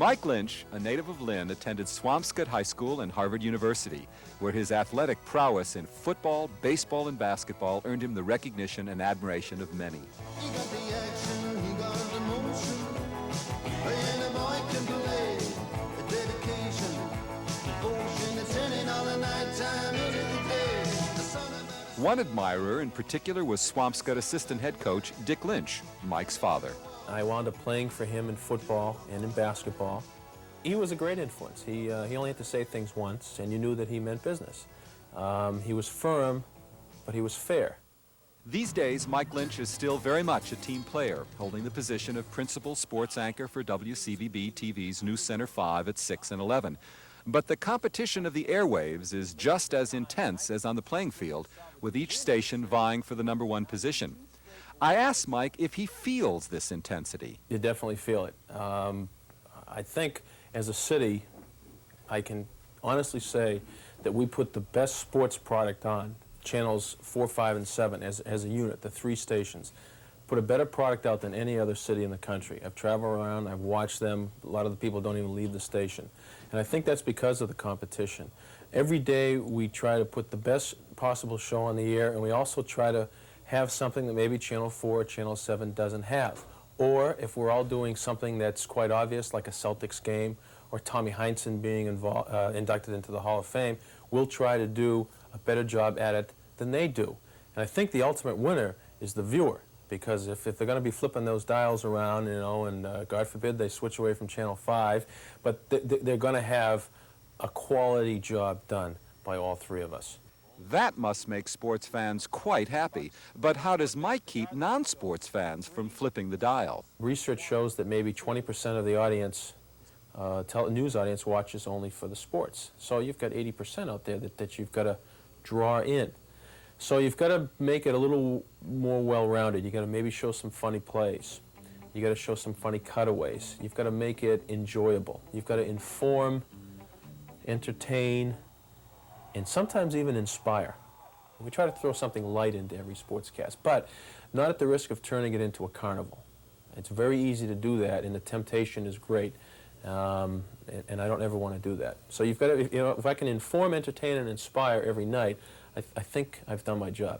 Mike Lynch, a native of Lynn, attended Swampscott High School and Harvard University, where his athletic prowess in football, baseball, and basketball earned him the recognition and admiration of many. He got the action, he got the motion, and the boy can play, the dedication, devotion, it's turning all the night time into the day. The sun and the... One admirer in particular was Swampscott assistant head coach Dick Lynch, Mike's father. I wound up playing for him in football and in basketball. He was a great influence. He only had to say things once, and you knew that he meant business. He was firm, but he was fair. These days, Mike Lynch is still very much a team player, holding the position of principal sports anchor for WCVB-TV's News Center 5 at 6 and 11. But the competition of the airwaves is just as intense as on the playing field, with each station vying for the #1 position. I asked Mike if he feels this intensity. You definitely feel it. I think as a city, I can honestly say that we put the best sports product on, channels 4, 5, and 7 as a unit, the 3 stations. Put a better product out than any other city in the country. I've traveled around, I've watched them. A lot of the people don't even leave the station. And I think that's because of the competition. Every day we try to put the best possible show on the air, and we also try to have something that maybe Channel 4 or Channel 7 doesn't have. Or if we're all doing something that's quite obvious, like a Celtics game or Tommy Heinsohn being inducted into the Hall of Fame, we'll try to do a better job at it than they do. And I think the ultimate winner is the viewer, because if they're going to be flipping those dials around, you know, and God forbid they switch away from Channel 5, but they're going to have a quality job done by all 3 of us. That must make sports fans quite happy. But how does Mike keep non-sports fans from flipping the dial? Research shows that maybe 20% of the audience, news audience, watches only for the sports. So you've got 80% out there that you've got to draw in. So you've got to make it a little more well-rounded. You've got to maybe show some funny plays. You've got to show some funny cutaways. You've got to make it enjoyable. You've got to inform, entertain, and sometimes even inspire. We try to throw something light into every sportscast, but not at the risk of turning it into a carnival. It's very easy to do that, and the temptation is great, and I don't ever want to do that. So you've got to, you know, if I can inform, entertain, and inspire every night, I think I've done my job.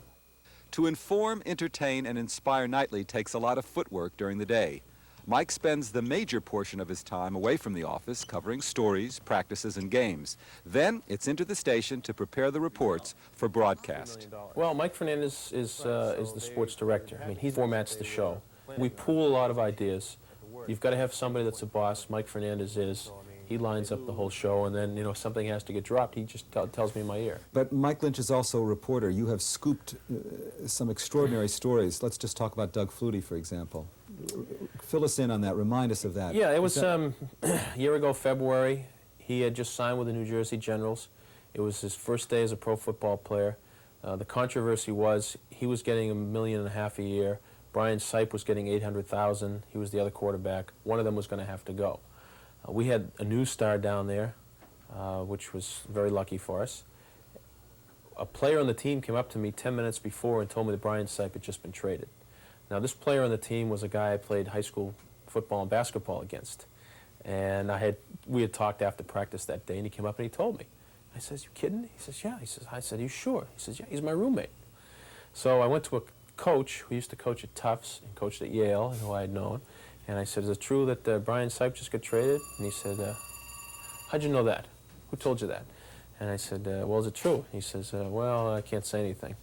To inform, entertain, and inspire nightly takes a lot of footwork during the day. Mike spends the major portion of his time away from the office covering stories, practices, and games. Then it's into the station to prepare the reports for broadcast. Well, Mike Fernandez is the sports director. I mean, he formats the show. We pool a lot of ideas. You've got to have somebody that's a boss. Mike Fernandez is. He lines up the whole show, and then, you know, if something has to get dropped, he just tells me in my ear. But Mike Lynch is also a reporter. You have scooped some extraordinary stories. Let's just talk about Doug Flutie, for example. Fill us in on that. Remind us of that. Yeah, it was a year ago, February. He had just signed with the New Jersey Generals. It was his first day as a pro football player. The controversy was he was getting $1.5 million a year. Brian Sipe was getting $800,000. He was the other quarterback. One of them was going to have to go. We had a news star down there, which was very lucky for us. A player on the team came up to me 10 minutes before and told me that Brian Sipe had just been traded. Now, this player on the team was a guy I played high school football and basketball against. And we had talked after practice that day, and he came up and he told me. I says, "You kidding?" He says, "Yeah." He says, I said, "Are you sure?" He says, "Yeah, he's my roommate." So I went to a coach who used to coach at Tufts and coached at Yale, and who I had known. And I said, "Is it true that Brian Sipe just got traded?" And he said, "How'd you know that? Who told you that?" And I said, "Well, is it true?" He says, "Well, I can't say anything."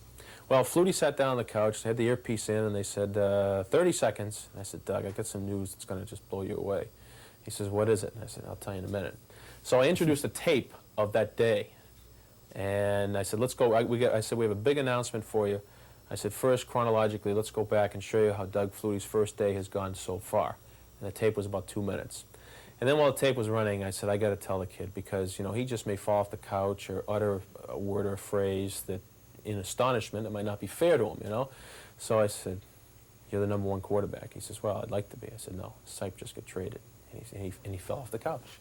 Well, Flutie sat down on the couch, they had the earpiece in, and they said, 30 seconds. And I said, "Doug, I got some news that's going to just blow you away." He says, "What is it?" And I said, "I'll tell you in a minute." So I introduced a tape of that day. And I said, "Let's go." I said, "We have a big announcement for you." I said, "First, chronologically, let's go back and show you how Doug Flutie's first day has gone so far." And the tape was about 2 minutes. And then while the tape was running, I said, "I got to tell the kid, because, you know, he just may fall off the couch or utter a word or a phrase that, in astonishment, it might not be fair to him, you know?" So I said, "You're the #1 quarterback." He says, "Well, I'd like to be." I said, "No, Sipe just got traded." And he fell off the couch.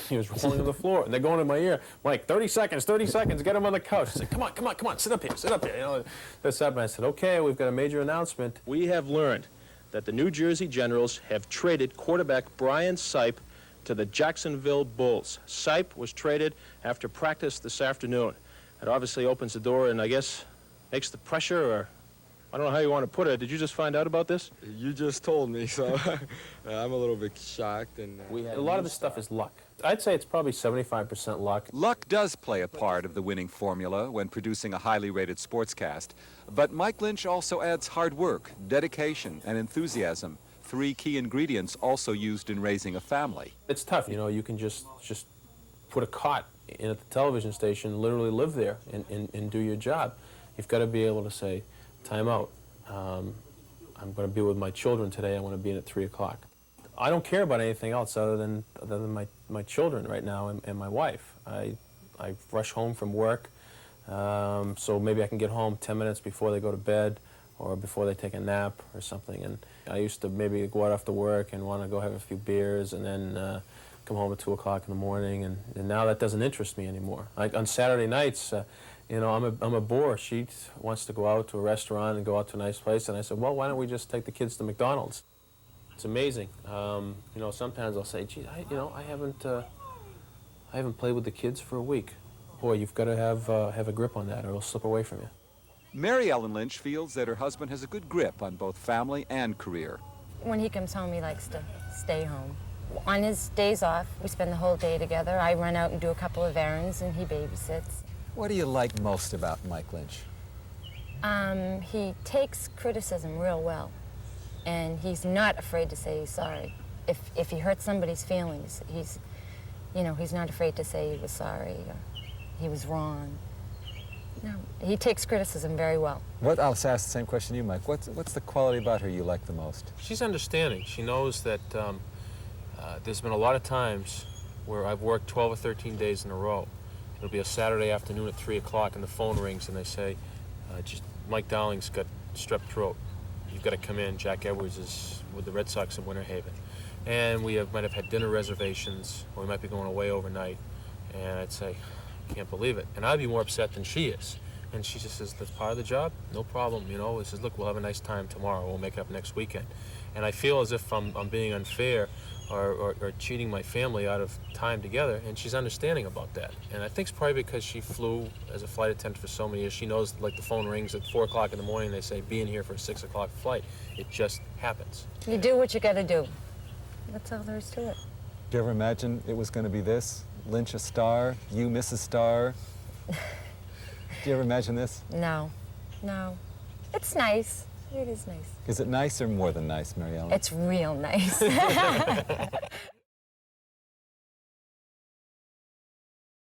He was rolling on the floor, and they're going in my ear, "Mike, 30 seconds, get him on the couch." I said, come on, sit up here. You know, that's up. And I said, "Okay, we've got a major announcement." We have learned that the New Jersey Generals have traded quarterback Brian Sipe to the Jacksonville Bulls. Sipe was traded after practice this afternoon. It obviously opens the door and I guess makes the pressure, or I don't know how you want to put it. Did you just find out about this? You just told me, so I'm a little bit shocked. And A lot of this stuff is luck. I'd say it's probably 75% luck. Luck does play a part of the winning formula when producing a highly rated sportscast, but Mike Lynch also adds hard work, dedication, and enthusiasm, 3 key ingredients also used in raising a family. It's tough, you know, you can just put a cot in at the television station, literally live there and do your job. You've got to be able to say, time out. I'm going to be with my children today. I want to be in at 3 o'clock. I don't care about anything else other than my children right now and my wife. I rush home from work, so maybe I can get home 10 minutes before they go to bed or before they take a nap or something. And I used to maybe go out after work and want to go have a few beers and then come home at 2 o'clock in the morning, and now that doesn't interest me anymore. Like on Saturday nights, you know, I'm a bore. She wants to go out to a restaurant and go out to a nice place, and I said, well, why don't we just take the kids to McDonald's? It's amazing. You know, sometimes I'll say, gee, I haven't played with the kids for a week. Boy, you've got to have a grip on that, or it'll slip away from you. Mary Ellen Lynch feels that her husband has a good grip on both family and career. When he comes home, he likes to stay home. On his days off, we spend the whole day together. I run out and do a couple of errands, and he babysits. What do you like most about Mike Lynch? He takes criticism real well, and he's not afraid to say he's sorry. If he hurts somebody's feelings, he's not afraid to say he was sorry or he was wrong. No, he takes criticism very well. I'll ask the same question to you, Mike. What's the quality about her you like the most? She's understanding. She knows that there's been a lot of times where I've worked 12 or 13 days in a row. It'll be a Saturday afternoon at 3 o'clock and the phone rings and they say, Mike Dowling's got strep throat. You've got to come in. Jack Edwards is with the Red Sox in Winter Haven. And we might have had dinner reservations, or we might be going away overnight. And I'd say, I can't believe it. And I'd be more upset than she is. And she just says, that's part of the job, no problem, you know. She says, look, we'll have a nice time tomorrow. We'll make it up next weekend. And I feel as if I'm being unfair or cheating my family out of time together, and she's understanding about that. And I think it's probably because she flew as a flight attendant for so many years. She knows, like, the phone rings at 4 o'clock in the morning, they say, be in here for a 6 o'clock flight. It just happens. You do what you got to do. That's all there is to it. Did you ever imagine it was going to be this? Lynch a star, you Mrs. Star? Did you ever imagine this? No. It's nice. It is nice. Is it nice or more than nice, Mary Ellen? It's real nice.